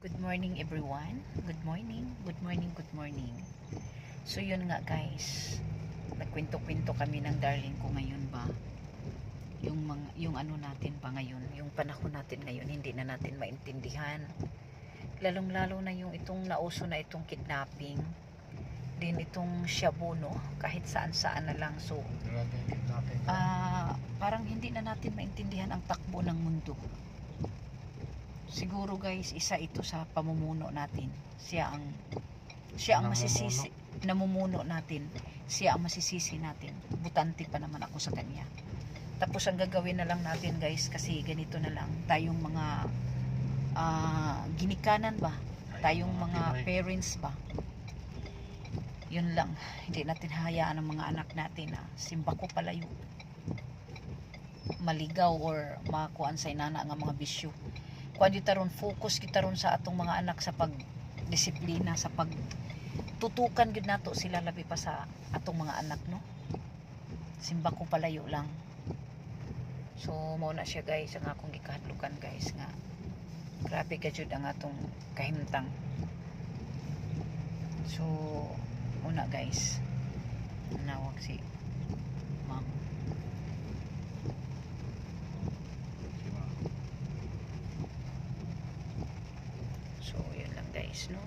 Good morning everyone. Good morning. Good morning. Good morning. So yun nga guys. Nagkwento-kwento kami ng darling ko ngayon ba. Yung ano natin pa ngayon, yung panahon natin ngayon hindi na natin maintindihan. Lalong-lalo na yung itong nauso na itong kidnapping. Din itong shabu no, kahit saan-saan na lang. So parang hindi na natin maintindihan ang takbo ng mundo. Siguro guys, isa ito sa pamumuno natin. Siya ang masisisi, namumuno natin. Siya ang masisisi natin. Butante pa naman ako sa kanya. Tapos ang gagawin na lang natin guys, kasi ganito na lang, tayong mga ginikanan ba? Tayong mga parents ba? Yun lang. Hindi natin hayaan ang mga anak natin na simbako palayo. Maligaw or makuan sa inana nga mga bisyo. Kuan kita ron, focus kita ron sa atong mga anak sa pagdisiplina, sa pagtutukan gid nato sila labi pa sa atong mga anak no. Simba ko palayo lang. So mao na siya guys ang akong gikahadlukan guys nga grabe ka jud ang atong kahimtang. So una guys, nawag si ma'am. So yun lang guys no.